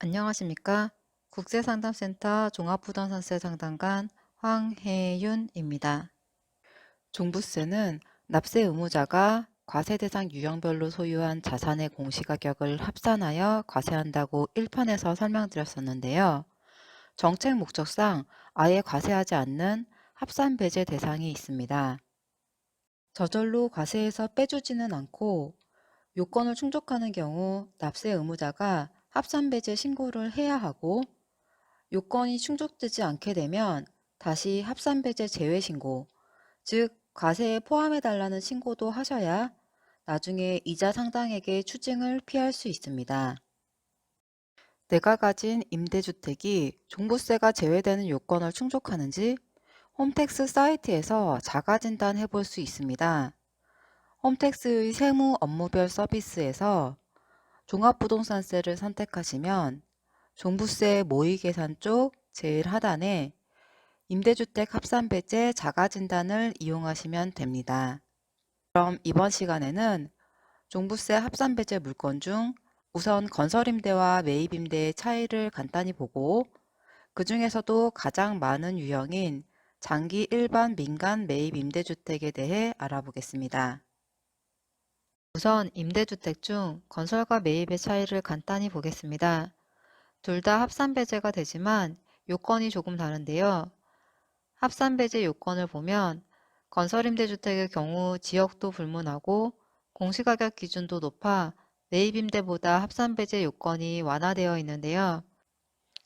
안녕하십니까? 국제상담센터 종합부동산세 상담관 황혜윤입니다. 종부세는 납세 의무자가 과세 대상 유형별로 소유한 자산의 공시가격을 합산하여 과세한다고 1편에서 설명드렸었는데요. 정책 목적상 아예 과세하지 않는 합산배제 대상이 있습니다. 저절로 과세에서 빼주지는 않고 요건을 충족하는 경우 납세 의무자가 합산배제 신고를 해야 하고 요건이 충족되지 않게 되면 다시 합산배제 제외 신고, 즉 과세에 포함해달라는 신고도 하셔야 나중에 이자 상당액의 추징을 피할 수 있습니다. 내가 가진 임대주택이 종부세가 제외되는 요건을 충족하는지 홈택스 사이트에서 자가진단 해볼 수 있습니다. 홈택스의 세무 업무별 서비스에서 종합부동산세를 선택하시면 종부세 모의계산 쪽 제일 하단에 임대주택 합산배제 자가진단을 이용하시면 됩니다. 그럼 이번 시간에는 종부세 합산배제 물건 중 우선 건설임대와 매입임대의 차이를 간단히 보고 그 중에서도 가장 많은 유형인 장기 일반 민간 매입 임대주택에 대해 알아보겠습니다. 우선 임대주택 중 건설과 매입의 차이를 간단히 보겠습니다. 둘 다 합산배제가 되지만 요건이 조금 다른데요. 합산배제 요건을 보면 건설임대주택의 경우 지역도 불문하고 공시가격 기준도 높아 매입임대보다 합산배제 요건이 완화되어 있는데요.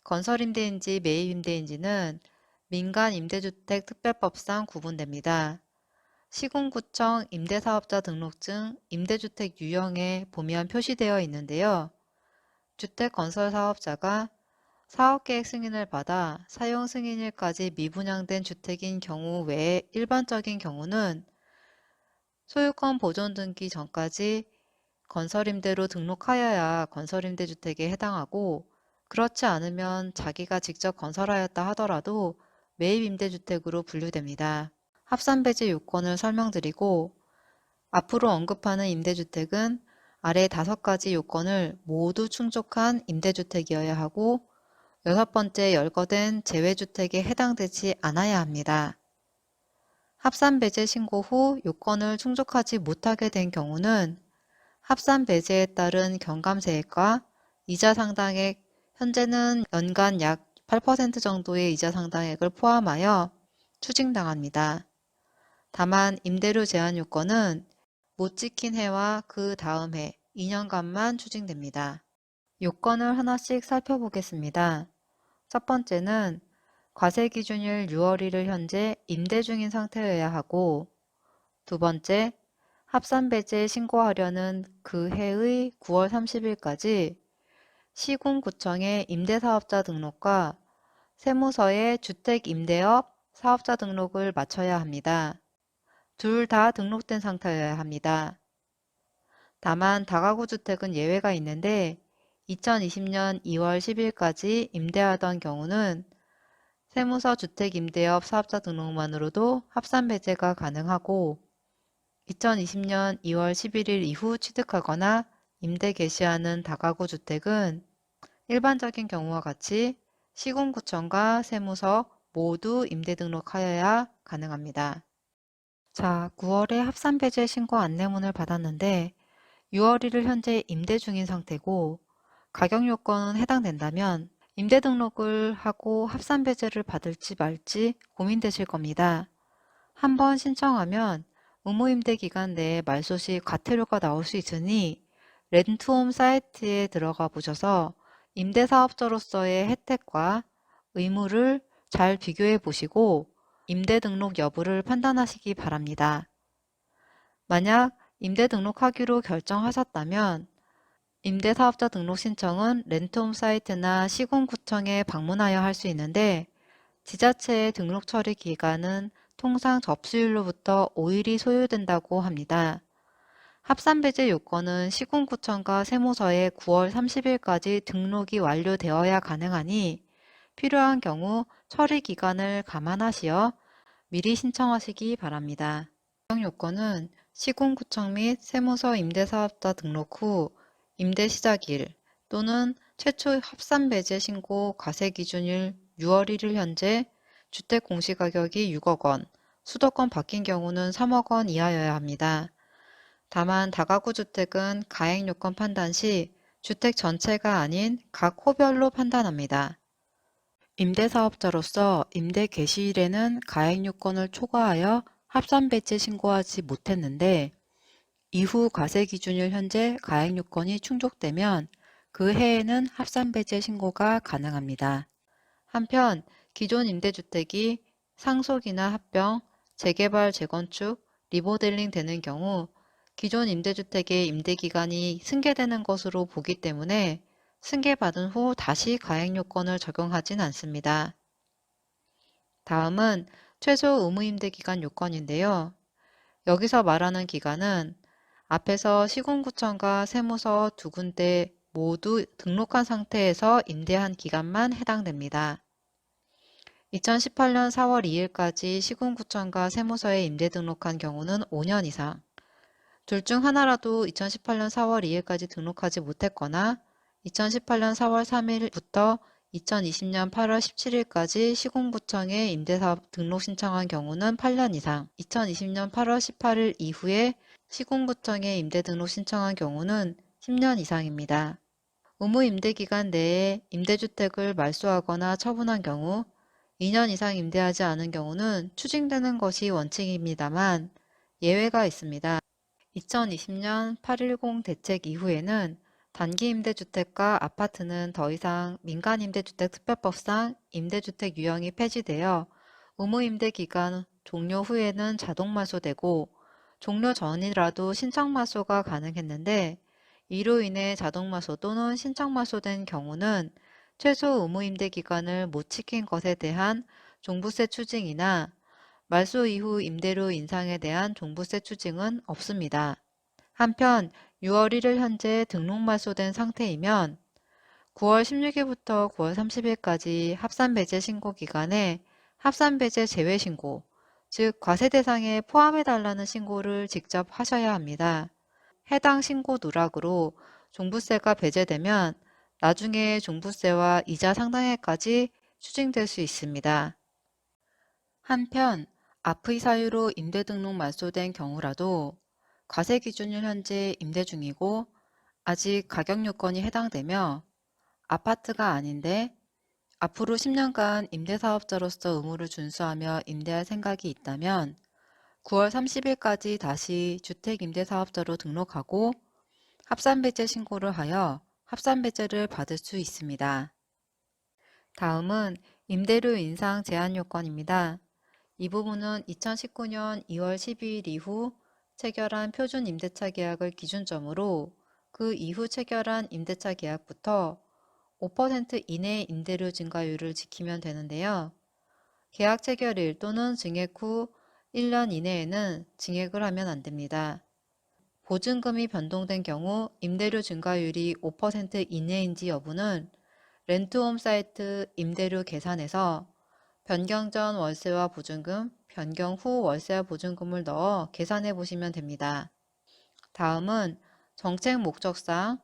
건설임대인지 매입임대인지는 민간임대주택 특별법상 구분됩니다. 시군구청 임대사업자 등록증 임대주택 유형에 보면 표시되어 있는데요. 주택건설사업자가 사업계획 승인을 받아 사용 승인일까지 미분양된 주택인 경우 외에 일반적인 경우는 소유권 보존 등기 전까지 건설임대로 등록하여야 건설임대주택에 해당하고 그렇지 않으면 자기가 직접 건설하였다 하더라도 매입임대주택으로 분류됩니다. 합산배제 요건을 설명드리고 앞으로 언급하는 임대주택은 아래 5가지 요건을 모두 충족한 임대주택이어야 하고 6번째 열거된 재외주택에 해당되지 않아야 합니다. 합산배제 신고 후 요건을 충족하지 못하게 된 경우는 합산배제에 따른 경감세액과 이자 상당액, 현재는 연간 약 8% 정도의 이자 상당액을 포함하여 추징당합니다. 다만 임대료 제한 요건은 못 지킨 해와 그 다음 해 2년간만 추징됩니다. 요건을 하나씩 살펴보겠습니다. 첫 번째는 과세 기준일 6월 1일 현재 임대 중인 상태여야 하고 두 번째, 합산배제 신고하려는 그 해의 9월 30일까지 시군구청의 임대사업자 등록과 세무서의 주택임대업 사업자 등록을 마쳐야 합니다. 둘 다 등록된 상태여야 합니다. 다만 다가구 주택은 예외가 있는데 2020년 2월 10일까지 임대하던 경우는 세무서 주택임대업 사업자 등록만으로도 합산배제가 가능하고 2020년 2월 11일 이후 취득하거나 임대 개시하는 다가구 주택은 일반적인 경우와 같이 시군구청과 세무서 모두 임대 등록하여야 가능합니다. 자, 9월에 합산배제 신고 안내문을 받았는데 6월 1일 현재 임대 중인 상태고 가격 요건은 해당된다면 임대 등록을 하고 합산배제를 받을지 말지 고민되실 겁니다. 한번 신청하면 의무임대 기간 내에 말소 시 과태료가 나올 수 있으니 렌트홈 사이트에 들어가 보셔서 임대사업자로서의 혜택과 의무를 잘 비교해 보시고 임대 등록 여부를 판단하시기 바랍니다. 만약 임대 등록하기로 결정하셨다면 임대사업자 등록 신청은 렌트홈 사이트나 시군구청에 방문하여 할 수 있는데 지자체의 등록 처리 기간은 통상 접수일로부터 5일이 소요된다고 합니다. 합산배제 요건은 시군구청과 세무서에 9월 30일까지 등록이 완료되어야 가능하니 필요한 경우 처리 기간을 감안하시어 미리 신청하시기 바랍니다. 지정 요건은 시군구청 및 세무서 임대사업자 등록 후 임대 시작일 또는 최초 합산배제 신고 과세 기준일 6월 1일 현재 주택 공시가격이 6억 원, 수도권 바뀐 경우는 3억 원 이하여야 합니다. 다만 다가구 주택은 가액 요건 판단 시 주택 전체가 아닌 각 호별로 판단합니다. 임대사업자로서 임대 개시일에는 가액 요건을 초과하여 합산배제 신고하지 못했는데 이후 과세 기준일 현재 가액 요건이 충족되면 그 해에는 합산배제 신고가 가능합니다. 한편 기존 임대주택이 상속이나 합병, 재개발, 재건축, 리모델링 되는 경우 기존 임대주택의 임대기간이 승계되는 것으로 보기 때문에 승계받은 후 다시 가액 요건을 적용하진 않습니다. 다음은 최소 의무임대기간 요건인데요. 여기서 말하는 기간은 앞에서 시군구청과 세무서 두 군데 모두 등록한 상태에서 임대한 기간만 해당됩니다. 2018년 4월 2일까지 시군구청과 세무서에 임대 등록한 경우는 5년 이상, 둘 중 하나라도 2018년 4월 2일까지 등록하지 못했거나 2018년 4월 3일부터 2020년 8월 17일까지 시군구청에 임대사업 등록 신청한 경우는 8년 이상, 2020년 8월 18일 이후에 시군구청에 임대 등록 신청한 경우는 10년 이상입니다. 의무 임대기간 내에 임대주택을 말소하거나 처분한 경우 2년 이상 임대하지 않은 경우는 추징되는 것이 원칙입니다만 예외가 있습니다. 2020년 8.10 대책 이후에는 단기 임대주택과 아파트는 더 이상 민간임대주택특별법상 임대주택 유형이 폐지되어 의무임대기간 종료 후에는 자동 말소되고 종료 전이라도 신청 말소가 가능했는데 이로 인해 자동 말소 또는 신청 말소된 경우는 최소 의무임대 기간을 못 지킨 것에 대한 종부세 추징이나 말소 이후 임대료 인상에 대한 종부세 추징은 없습니다. 한편 6월 1일 현재 등록 말소된 상태이면 9월 16일부터 9월 30일까지 합산배제 신고 기간에 합산배제 제외 신고, 즉 과세 대상에 포함해달라는 신고를 직접 하셔야 합니다. 해당 신고 누락으로 종부세가 배제되면 나중에 종부세와 이자 상당액까지 추징될 수 있습니다. 한편 앞의 사유로 임대 등록 말소된 경우라도 과세 기준일 현재 임대 중이고 아직 가격 요건이 해당되며 아파트가 아닌데 앞으로 10년간 임대사업자로서 의무를 준수하며 임대할 생각이 있다면 9월 30일까지 다시 주택임대사업자로 등록하고 합산배제 신고를 하여 합산배제를 받을 수 있습니다. 다음은 임대료 인상 제한 요건입니다. 이 부분은 2019년 2월 12일 이후 체결한 표준 임대차 계약을 기준점으로 그 이후 체결한 임대차 계약부터 5% 이내 임대료 증가율을 지키면 되는데요. 계약 체결일 또는 증액 후 1년 이내에는 증액을 하면 안 됩니다. 보증금이 변동된 경우 임대료 증가율이 5% 이내인지 여부는 렌트홈 사이트 임대료 계산에서 변경 전 월세와 보증금, 변경 후 월세와 보증금을 넣어 계산해 보시면 됩니다. 다음은 정책 목적상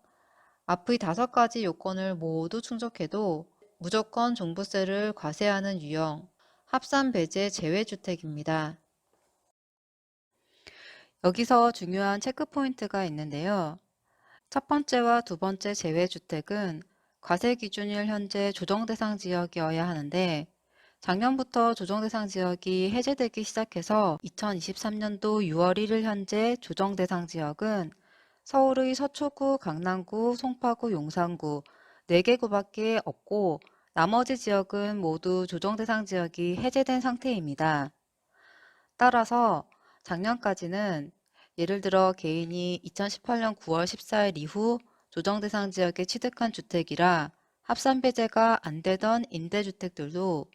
앞의 5가지 요건을 모두 충족해도 무조건 종부세를 과세하는 유형, 합산배제 제외주택입니다. 여기서 중요한 체크포인트가 있는데요. 첫 번째와 두 번째 제외주택은 과세 기준일 현재 조정대상 지역이어야 하는데 작년부터 조정대상 지역이 해제되기 시작해서 2023년도 6월 1일 현재 조정대상 지역은 서울의 서초구, 강남구, 송파구, 용산구 4개 구밖에 없고 나머지 지역은 모두 조정대상 지역이 해제된 상태입니다. 따라서 작년까지는 예를 들어 개인이 2018년 9월 14일 이후 조정대상 지역에 취득한 주택이라 합산배제가 안 되던 임대주택들도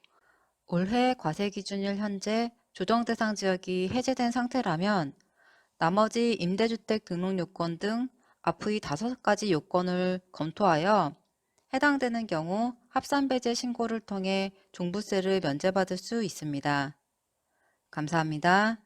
올해 과세 기준일 현재 조정대상 지역이 해제된 상태라면 나머지 임대주택 등록 요건 등 앞의 5가지 요건을 검토하여 해당되는 경우 합산배제 신고를 통해 종부세를 면제받을 수 있습니다. 감사합니다.